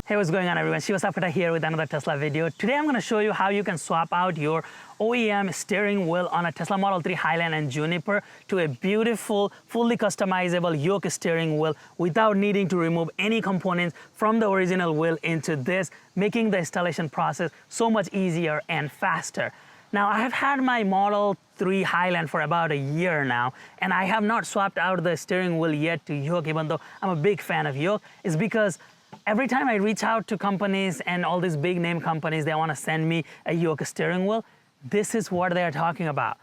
Hey, what's going on everyone? Shiva here with another Tesla video. Today I'm going to show you how you can swap out your OEM steering wheel on a Tesla Model 3 Highland and Juniper to a beautiful, fully customizable Yoke steering wheel without needing to remove any components from the original wheel into this, making the installation process so much easier and faster. Now, I have had my Model 3 Highland for about a year now, and I have not swapped out the steering wheel yet to Yoke, even though I'm a big fan of Yoke. It's because every time I reach out to companies and all these big name companies, they want to send me a Yoke steering wheel. This is what they are talking about.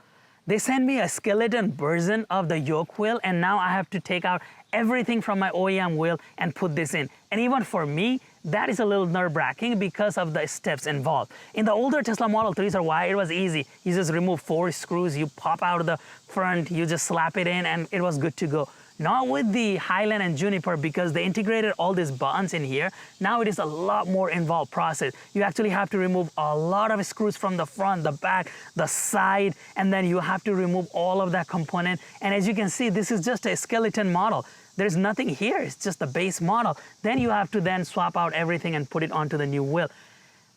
They send me a skeleton version of the Yoke wheel, and now I have to take out everything from my OEM wheel and put this in. And even for me, that is a little nerve-wracking because of the steps involved. In the older Tesla Model 3s or Y, it was easy. You just remove 4 screws, you pop out the front, you just slap it in, and it was good to go. Not with the Highland and Juniper, because they integrated all these buttons in here. Now it is a lot more involved process. You actually have to remove a lot of screws from the front, the back, the side, and then you have to remove all of that component. And as you can see, this is just a skeleton model. There's nothing here, it's just the base model. Then you have to then swap out everything and put it onto the new wheel.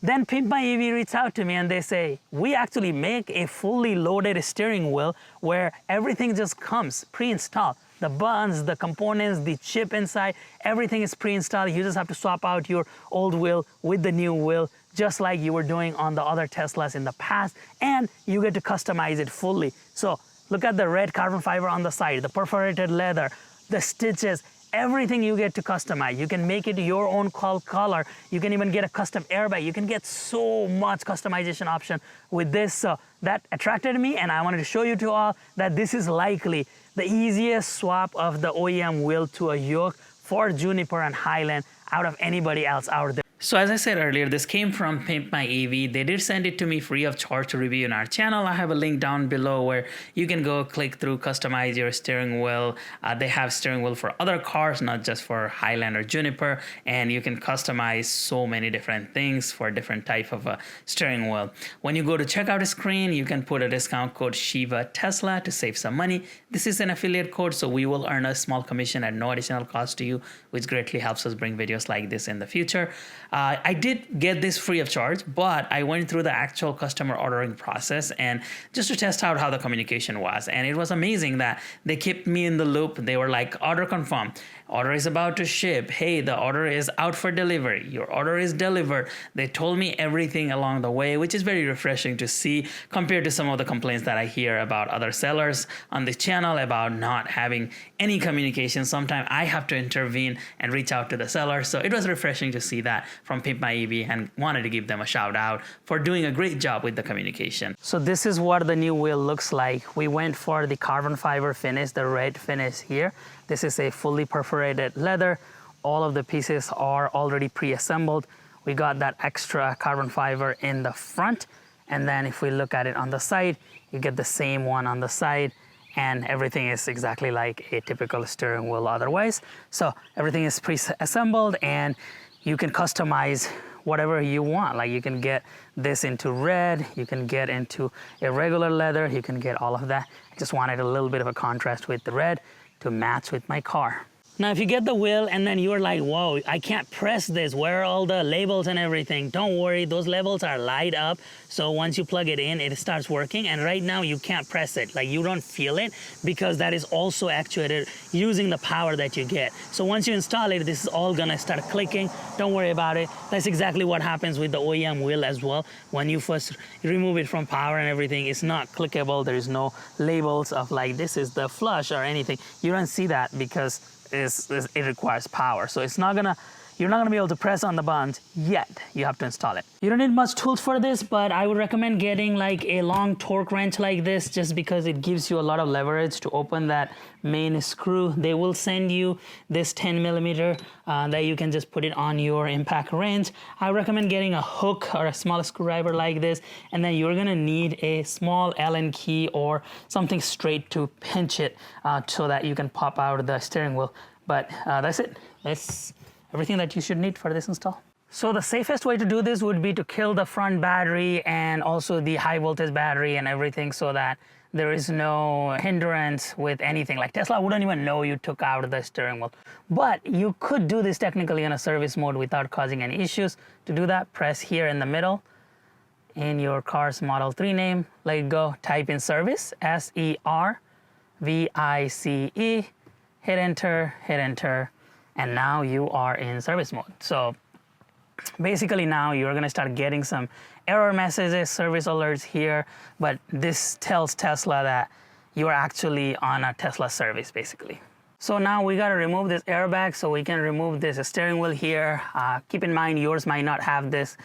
Then Pimp My EV reached out to me and they say, we actually make a fully loaded steering wheel where everything just comes pre-installed. The buttons, the components, the chip inside, everything is pre-installed. You just have to swap out your old wheel with the new wheel, just like you were doing on the other Teslas in the past, and you get to customize it fully. So look at the red carbon fiber on the side, the perforated leather, the stitches, everything you get to customize. You can make it your own color. You can even get a custom airbag. You can get so much customization option with this. So that attracted me, and I wanted to show you to all that this is likely the easiest swap of the OEM wheel to a Yoke for Juniper and Highland out of anybody else out there. So as I said earlier, this came from Pimp My EV. They did send it to me free of charge to review on our channel. I have a link down below where you can go click through, customize your steering wheel. They have steering wheel for other cars, not just for Highland or Juniper, and you can customize so many different things for different type of a steering wheel. When you go to checkout screen, you can put a discount code Shiva Tesla to save some money. This is an affiliate code, so we will earn a small commission at no additional cost to you, which greatly helps us bring videos like this in the future. I did get this free of charge, but I went through the actual customer ordering process and just to test out how the communication was. And it was amazing that they kept me in the loop. They were like, order confirmed. Order is about to ship. Hey, the order is out for delivery. Your order is delivered. They told me everything along the way, which is very refreshing to see compared to some of the complaints that I hear about other sellers on this channel about not having any communication. Sometimes I have to intervene and reach out to the seller. So it was refreshing to see that from Pimp My EV, and wanted to give them a shout out for doing a great job with the communication. So this is what the new wheel looks like. We went for the carbon fiber finish, the red finish here. This is a fully perforated leather. All of the pieces are already pre-assembled. We got that extra carbon fiber in the front. And then if we look at it on the side, you get the same one on the side, and everything is exactly like a typical steering wheel otherwise. So everything is pre-assembled, and you can customize whatever you want. Like you can get this into red, you can get into a regular leather, you can get all of that. I just wanted a little bit of a contrast with the red to match with my car. Now, if you get the wheel and then you're like, whoa, I can't press this, where are all the labels and everything? Don't worry, those labels are light up. So once you plug it in, it starts working. And right now you can't press it, like you don't feel it, because that is also actuated using the power that you get. So once you install it, this is all gonna start clicking. Don't worry about it. That's exactly what happens with the OEM wheel as well. When you first remove it from power and everything, it's not clickable. There is no labels of like, this is the flush or anything. You don't see that because it requires power. So you're not gonna be able to press on the buttons yet. You have to install it. You don't need much tools for this, but I would recommend getting like a long torque wrench like this, just because it gives you a lot of leverage to open that main screw. They will send you this 10mm that you can just put it on your impact wrench. I recommend getting a hook or a small screwdriver like this, and then you're gonna need a small Allen key or something straight to pinch it so that you can pop out the steering wheel. But that's it. That's everything that you should need for this install. So the safest way to do this would be to kill the front battery and also the high voltage battery and everything, so that there is no hindrance with anything. Like Tesla wouldn't even know you took out the steering wheel. But you could do this technically in a service mode without causing any issues. To do that, press here in the middle in your car's Model 3 name, let it go, type in service, SERVICE, hit enter, and now you are in service mode. So basically now you're gonna start getting some error messages, service alerts here, but this tells Tesla that you are actually on a Tesla service basically. So now we gotta remove this airbag so we can remove this steering wheel here. Keep in mind yours might not have this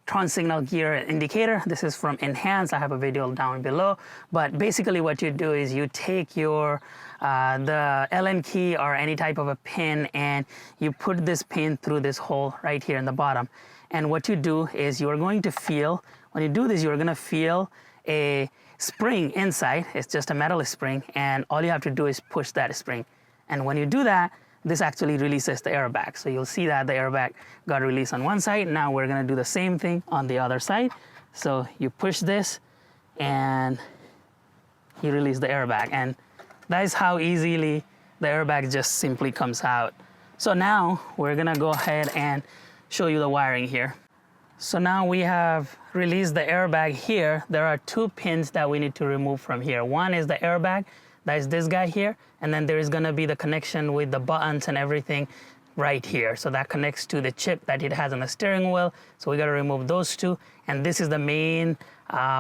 turn signal gear indicator. This is from Enhance. I have a video down below. But basically what you do is you take your the Allen key or any type of a pin and you put this pin through this hole right here in the bottom. And what you do is you're going to feel, when you do this, you're gonna feel a spring inside. It's just a metal spring, and all you have to do is push that spring. And when you do that, this actually releases the airbag. So you'll see that the airbag got released on one side. Now we're gonna do the same thing on the other side. So you push this and you release the airbag. And that is how easily the airbag just simply comes out. So now we're gonna go ahead and show you the wiring here. So now we have released the airbag here. There are two pins that we need to remove from here. One is the airbag, that is this guy here, and then there is gonna be the connection with the buttons and everything right here. So that connects to the chip that it has on the steering wheel. So we gotta remove those two. And this is the main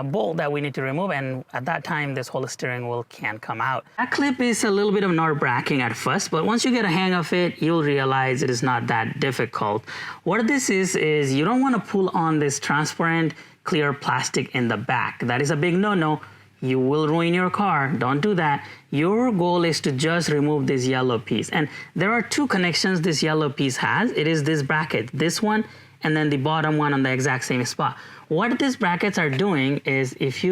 bolt that we need to remove. And at that time, this whole steering wheel can come out. That clip is a little bit of nerve-wracking at first, but once you get a hang of it, you'll realize it is not that difficult. What this is you don't wanna pull on this transparent clear plastic in the back. That is a big no-no. You will ruin your car. Don't do that. Your goal is to just remove this yellow piece. And there are two connections this yellow piece has. It is this bracket, this one, and then the bottom one on the exact same spot. What these brackets are doing is, if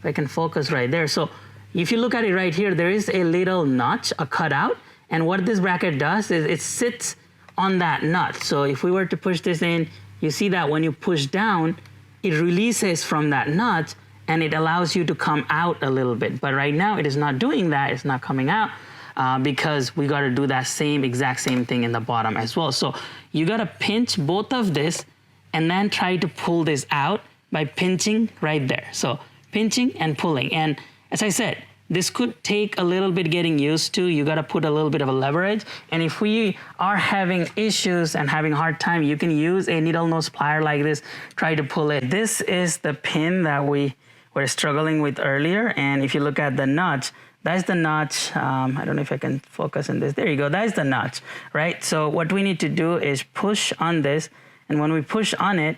I can focus right there. So if you look at it right here, there is a little notch, a cutout. And what this bracket does is it sits on that nut. So if we were to push this in, you see that when you push down, it releases from that nut, and it allows you to come out a little bit. But right now it is not doing that, it's not coming out because we gotta do that exact same thing in the bottom as well. So you gotta pinch both of this and then try to pull this out by pinching right there. So pinching and pulling. And as I said, this could take a little bit getting used to. You gotta put a little bit of a leverage. And if we are having issues and having a hard time, you can use a needle nose plier like this, try to pull it. This is the pin that we were struggling with earlier. And if you look at the notch, that's the notch. I don't know if I can focus on this. There you go, that's the notch, right? So what we need to do is push on this. And when we push on it,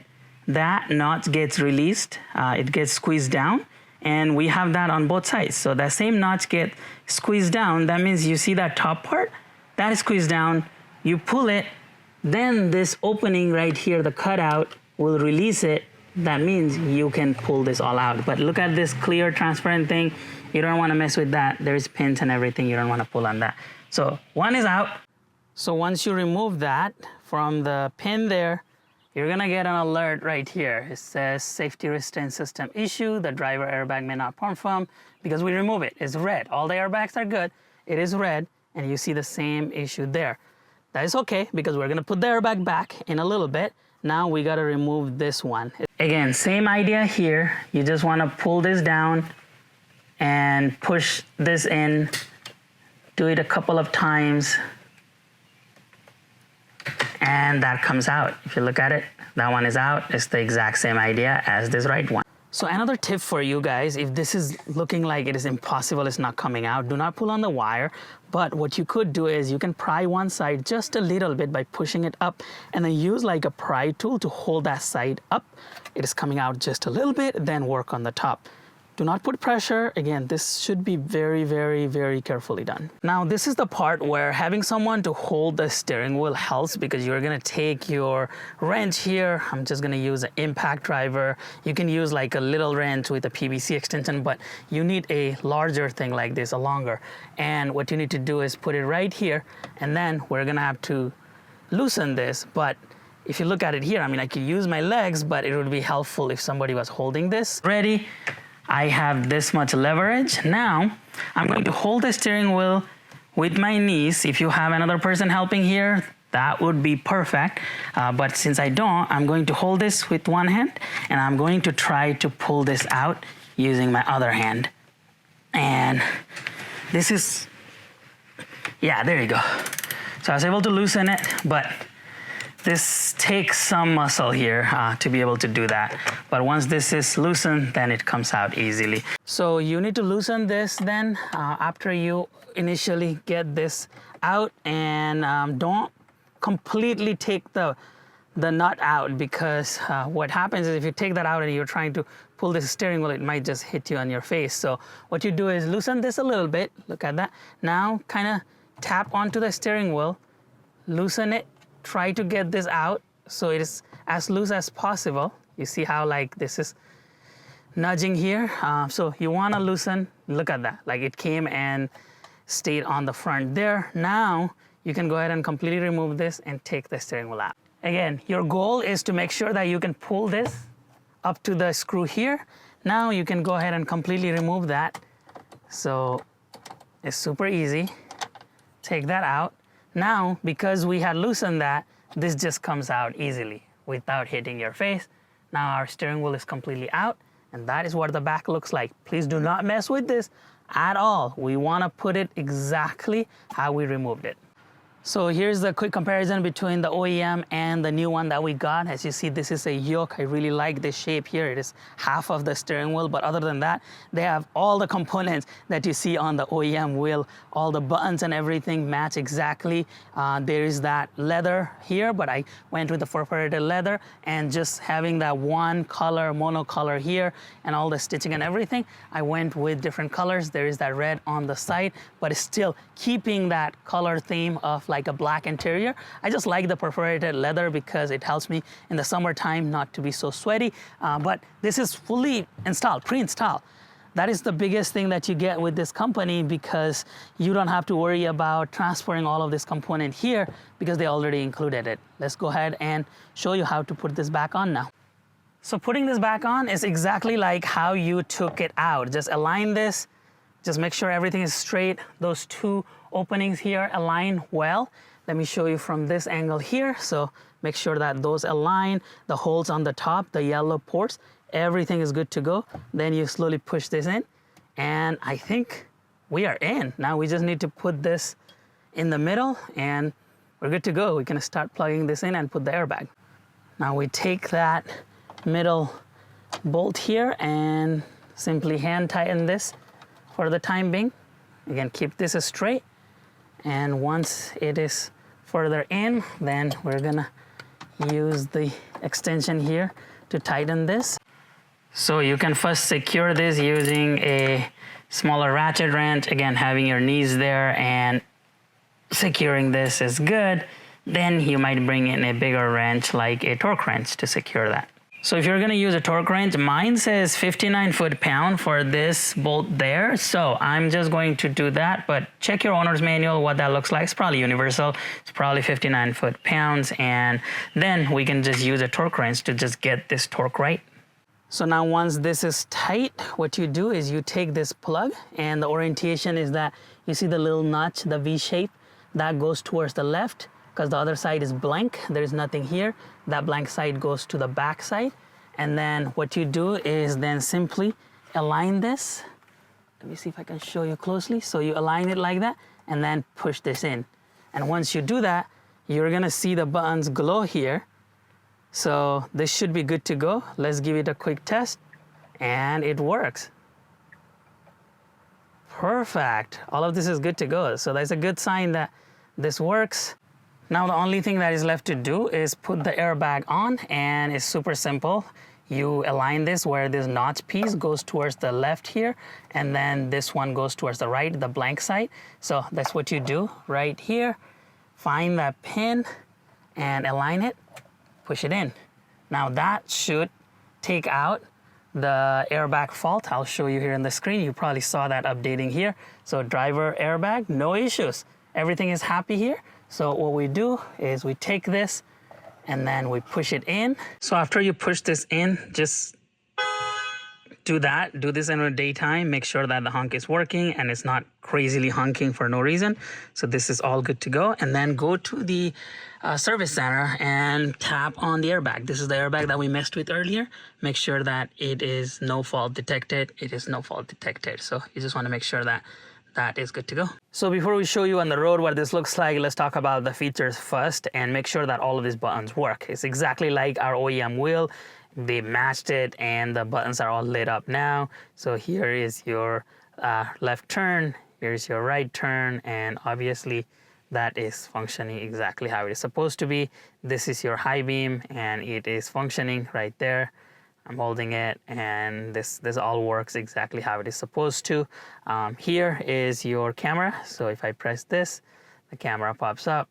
that notch gets released. It gets squeezed down. And we have that on both sides. So that same notch gets squeezed down. That means you see that top part, that is squeezed down. You pull it, then this opening right here, the cutout, will release it. That means you can pull this all out. But look at this clear, transparent thing. You don't want to mess with that. There's pins and everything. You don't want to pull on that. So one is out. So once you remove that from the pin there, you're gonna get an alert right here. It says safety restraint system issue. The driver airbag may not perform because we remove it. It's red. All the airbags are good. It is red, and you see the same issue there. That is okay because we're gonna put the airbag back in a little bit. Now we gotta remove this one. Again, same idea here. You just wanna pull this down and push this in. Do it a couple of times. And that comes out. If you look at it, that one is out. It's the exact same idea as this right one. So another tip for you guys, if this is looking like it is impossible, it's not coming out, do not pull on the wire. But what you could do is you can pry one side just a little bit by pushing it up, and then use like a pry tool to hold that side up. It is coming out just a little bit, then work on the top. Do not put pressure. Again, this should be very, very, very carefully done. Now, this is the part where having someone to hold the steering wheel helps, because you're gonna take your wrench here. I'm just gonna use an impact driver. You can use like a little wrench with a PVC extension, but you need a larger thing like this, a longer. And what you need to do is put it right here, and then we're gonna have to loosen this. But if you look at it here, I mean, I could use my legs, but it would be helpful if somebody was holding this. Ready? I have this much leverage. Now, I'm going to hold the steering wheel with my knees. If you have another person helping here, that would be perfect. But since I don't, I'm going to hold this with one hand, and I'm going to try to pull this out using my other hand. And this is, yeah, there you go. So I was able to loosen it, but this takes some muscle here to be able to do that. But once this is loosened, then it comes out easily. So you need to loosen this then after you initially get this out, and don't completely take the nut out, because what happens is if you take that out and you're trying to pull this steering wheel, it might just hit you on your face. So what you do is loosen this a little bit. Look at that. Now kind of tap onto the steering wheel, loosen it. Try to get this out so it is as loose as possible. You see how like this is nudging here? So you want to loosen, look at that, like it came and stayed on the front there. Now you can go ahead and completely remove this and take the steering wheel out. Again, your goal is to make sure that you can pull this up to the screw here. Now you can go ahead and completely remove that. So it's super easy. Take that out. Now, because we had loosened that, this just comes out easily without hitting your face. Now our steering wheel is completely out, and that is what the back looks like. Please do not mess with this at all. We want to put it exactly how we removed it. So here's the quick comparison between the OEM and the new one that we got. As you see, this is a Yoke. I really like this shape here. It is half of the steering wheel, but other than that, they have all the components that you see on the OEM wheel. All the buttons and everything match exactly. There is that leather here, but I went with the perforated leather, and just having that one color, monocolor here, and all the stitching and everything, I went with different colors. There is that red on the side, but it's still keeping that color theme of like a black interior. I just like the perforated leather because it helps me in the summertime not to be so sweaty. But this is fully installed, pre-installed. That is the biggest thing that you get with this company, because you don't have to worry about transferring all of this component here because they already included it. Let's go ahead and show you how to put this back on now. So putting this back on is exactly like how you took it out. Just align this, just make sure everything is straight. Those two openings here align well. Let me show you from this angle here. So make sure that those align, the holes on the top, the yellow ports, everything is good to go. Then you slowly push this in, and I think we are in. Now we just need to put this in the middle and we're good to go. We can start plugging this in and put the airbag. Now we take that middle bolt here and simply hand tighten this for the time being. Again, keep this straight. And once it is further in, then we're gonna use the extension here to tighten this. So you can first secure this using a smaller ratchet wrench. Again, having your knees there and securing this is good. Then you might bring in a bigger wrench like a torque wrench to secure that. So if you're gonna use a torque wrench, mine says 59 foot-pound for this bolt there. So I'm just going to do that, but check your owner's manual, what that looks like. It's probably universal. It's probably 59 foot-pounds. And then we can just use a torque wrench to just get this torque right. So now once this is tight, what you do is you take this plug, and the orientation is that you see the little notch, the V shape, that goes towards the left, because the other side is blank. There's nothing here. That blank side goes to the back side. And then what you do is then simply align this. Let me see if I can show you closely. So you align it like that and then push this in. And once you do that, you're gonna see the buttons glow here. So this should be good to go. Let's give it a quick test, and it works. Perfect. All of this is good to go. So that's a good sign that this works. Now the only thing that is left to do is put the airbag on, and it's super simple. You align this where this notch piece goes towards the left here, and then this one goes towards the right, the blank side. So that's what you do right here. Find that pin and align it, push it in. Now that should take out the airbag fault. I'll show you here on the screen. You probably saw that updating here. So driver airbag, no issues. Everything is happy here. So what we do is we take this and then we push it in. So after you push this in, just do this in the daytime. Make sure that the honk is working and it's not crazily honking for no reason. So this is all good to go. And then go to the service center and tap on the airbag. This is the airbag that we messed with earlier. Make sure that it is no fault detected. It is no fault detected. So you just want to make sure that that is good to go. So before we show you on the road what this looks like, let's talk about the features first and make sure that all of these buttons work. It's exactly like our OEM wheel. They matched it and the buttons are all lit up now. So here is your left turn, here's your right turn, and obviously that is functioning exactly how it is supposed to be. This is your high beam and it is functioning right there. I'm holding it and this all works exactly how it is supposed to. Here is your camera. So if I press this, the camera pops up.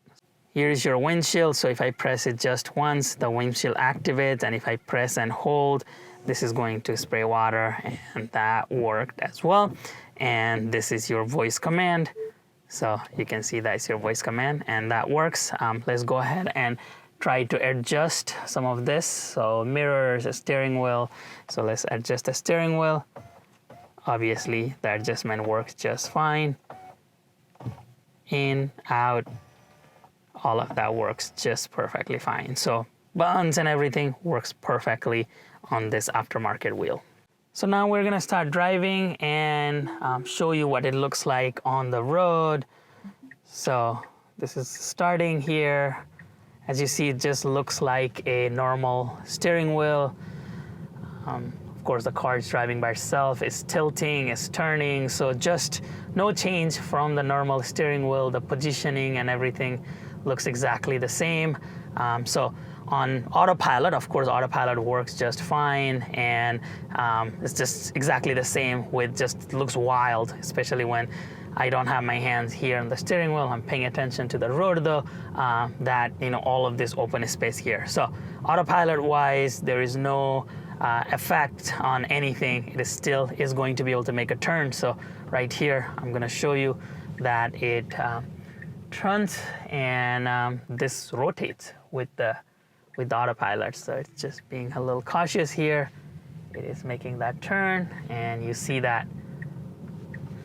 Here is your windshield. So if I press it just once, the windshield activates, and if I press and hold, this is going to spray water, and that worked as well. And this is your voice command. So you can see that's your voice command and that works. Let's go ahead and try to adjust some of this. So mirrors, a steering wheel. So let's adjust the steering wheel. Obviously the adjustment works just fine. In, out, all of that works just perfectly fine. So buttons and everything works perfectly on this aftermarket wheel. So now we're gonna start driving and show you what it looks like on the road. So this is starting here. As you see, it just looks like a normal steering wheel. Of course, the car is driving by itself. It's tilting, it's turning. So just no change from the normal steering wheel. The positioning and everything looks exactly the same. So on autopilot, of course, autopilot works just fine, and it's just exactly the same. With just looks wild, especially when I don't have my hands here on the steering wheel. I'm paying attention to the road though, that, you know, all of this open space here. So autopilot wise, there is no effect on anything. It is still is going to be able to make a turn. So right here, I'm going to show you that it turns and this rotates with the autopilot. So it's just being a little cautious here. It is making that turn, and you see that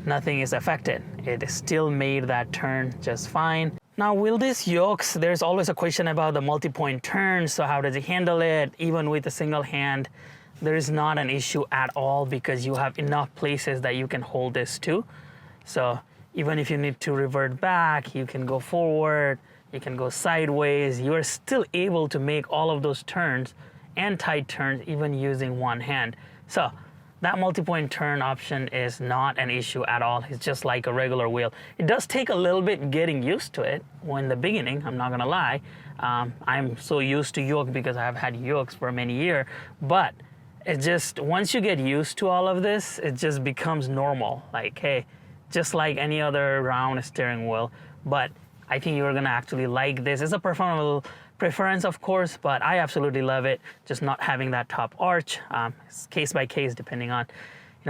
nothing is affected. It still made that turn just fine. Now, will this Yokes, there's always a question about the multi-point turn. So how does it handle it? Even with a single hand, there is not an issue at all because you have enough places that you can hold this to. So even if you need to revert back, you can go forward, you can go sideways. You are still able to make all of those turns and tight turns even using one hand. So that multi-point turn option is not an issue at all. It's just like a regular wheel. It does take a little bit getting used to it in the beginning, I'm not gonna lie. I'm so used to Yoke because I've had Yokes for many years, but it just, once you get used to all of this, it just becomes normal. Like, hey, just like any other round steering wheel. But I think you're gonna actually like this. It's a personal preference, of course, but I absolutely love it. Just not having that top arch. It's case by case, depending on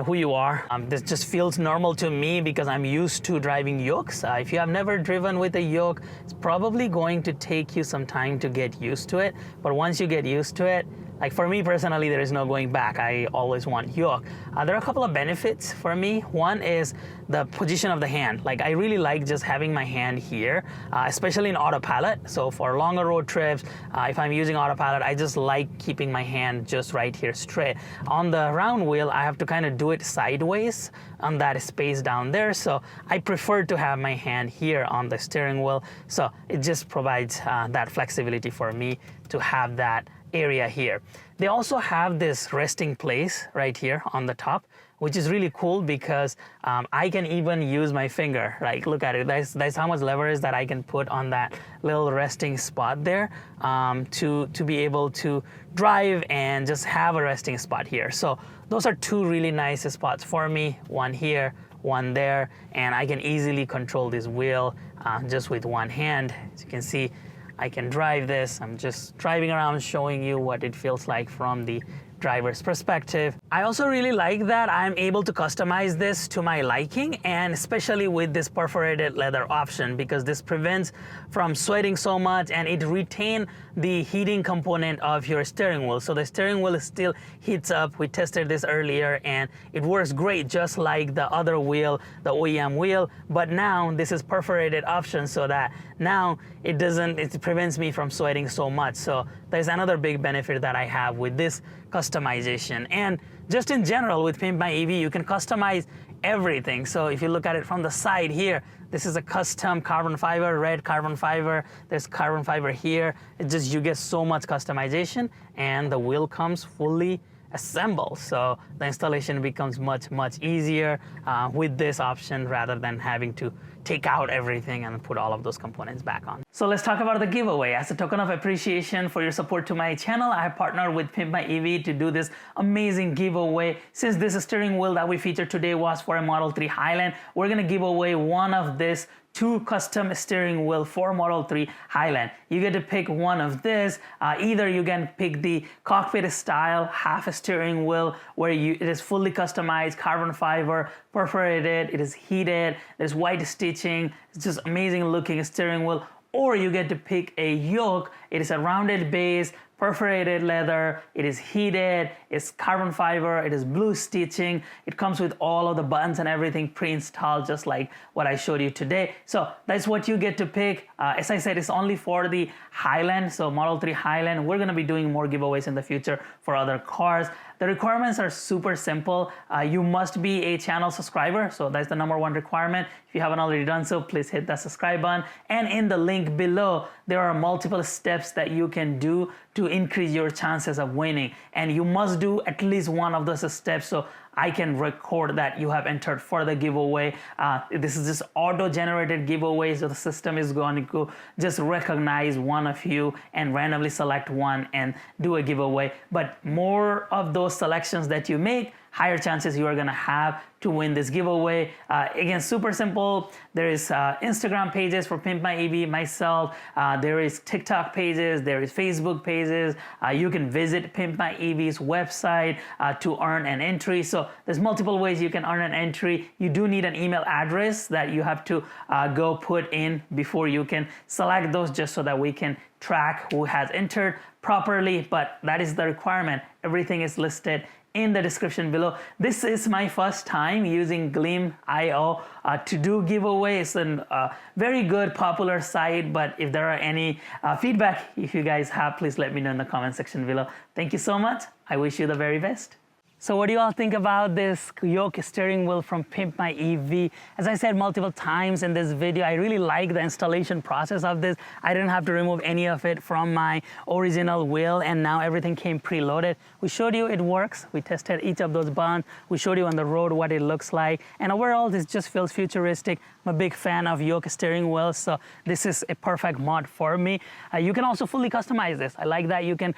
who you are. This just feels normal to me because I'm used to driving Yokes. If you have never driven with a Yoke, it's probably going to take you some time to get used to it. But once you get used to it, like for me personally, there is no going back. I always want Yoke. There are a couple of benefits for me. One is the position of the hand. Like I really like just having my hand here, especially in autopilot. So for longer road trips, if I'm using autopilot, I just like keeping my hand just right here straight. On the round wheel, I have to kind of do it sideways on that space down there. So I prefer to have my hand here on the steering wheel. So it just provides that flexibility for me to have that area here. They also have this resting place right here on the top, which is really cool because I can even use my finger. Like, look at it. That's how much leverage that I can put on that little resting spot there to be able to drive and just have a resting spot here. So those are two really nice spots for me. One here, one there, and I can easily control this wheel just with one hand. As you can see, I can drive this. I'm just driving around showing you what it feels like from the driver's perspective. I also really like that I'm able to customize this to my liking, and especially with this perforated leather option, because this prevents from sweating so much and it retains the heating component of your steering wheel. So the steering wheel still heats up. We tested this earlier and it works great just like the other wheel, the OEM wheel, but now this is perforated option so that now it prevents me from sweating so much. So there's another big benefit that I have with this customization. And just in general with Pimp My EV, you can customize everything. So if you look at it from the side here, this is a custom carbon fiber, red carbon fiber. There's carbon fiber here. You get so much customization, and the wheel comes fully assembled. So the installation becomes much easier with this option rather than having to take out everything and put all of those components back on. So let's talk about the giveaway. As a token of appreciation for your support to my channel, I have partnered with Pimp My EV to do this amazing giveaway. Since this steering wheel that we featured today was for a Model 3 Highland, we're gonna give away one of this 2 custom steering wheel for Model 3 Highland. You get to pick one of this. Either you can pick the cockpit style half steering wheel where it is fully customized, carbon fiber, perforated, it is heated, there's white stitching, it's just amazing looking steering wheel. Or you get to pick a Yoke. It is a rounded base, perforated leather, it is heated, it's carbon fiber, it is blue stitching, it comes with all of the buttons and everything pre-installed just like what I showed you today. So that's what you get to pick. As I said, it's only for the Highland, so Model 3 Highland. We're gonna be doing more giveaways in the future for other cars. The requirements are super simple. You must be a channel subscriber, so that's the #1 requirement. If you haven't already done so, please hit that subscribe button. And in the link below, there are multiple steps that you can do to increase your chances of winning. And you must do at least one of those steps so I can record that you have entered for the giveaway. This is just auto-generated giveaway, so the system is going to just recognize one of you and randomly select one and do a giveaway. But more of those selections that you make, higher chances you are gonna have to win this giveaway. Again, super simple. There is Instagram pages for Pimp My EV, myself. There is TikTok pages. There is Facebook pages. You can visit Pimp My EV's website to earn an entry. So there's multiple ways you can earn an entry. You do need an email address that you have to go put in before you can select those, just so that we can track who has entered properly. But that is the requirement. Everything is listed in the description below. This is my first time using Gleam.io to do giveaways, and very good, popular site. But if there are any feedback, if you guys have, please let me know in the comment section below. Thank you so much. I wish you the very best. So what do you all think about this Yoke steering wheel from Pimp My EV? As I said multiple times in this video, I really like the installation process of this. I didn't have to remove any of it from my original wheel, and now everything came preloaded. We showed you it works. We tested each of those buttons. We showed you on the road what it looks like. And overall, this just feels futuristic. I'm a big fan of Yoke steering wheels, so this is a perfect mod for me. You can also fully customize this. I like that you can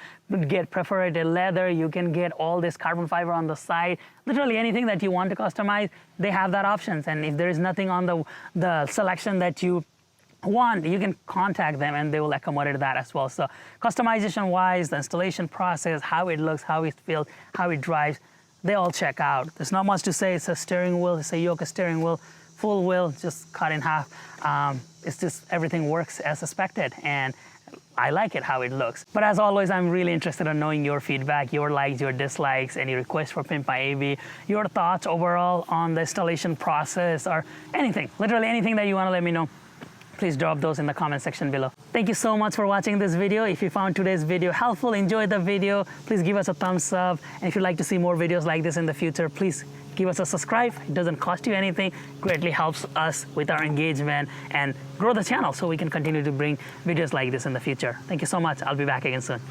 get perforated leather. You can get all this carbon fiber on the side. Literally anything that you want to customize, they have that options. And if there is nothing on the selection that you want, you can contact them and they will accommodate that as well. So customization wise, the installation process, how it looks, how it feels, how it drives, they all check out. There's not much to say. It's a steering wheel, it's a Yoke steering wheel, full wheel, just cut in half. It's just everything works as expected, and I like it how it looks. But as always, I'm really interested in knowing your feedback, your likes, your dislikes, any requests for Pimp My EV, your thoughts overall on the installation process, or anything, literally anything that you want to let me know. Please drop those in the comment section below. Thank you so much for watching this video. If you found today's video helpful, enjoyed the video, please give us a thumbs up. And if you'd like to see more videos like this in the future, please give us a subscribe. It doesn't cost you anything, greatly helps us with our engagement and grow the channel so we can continue to bring videos like this in the future. Thank you so much. I'll be back again soon.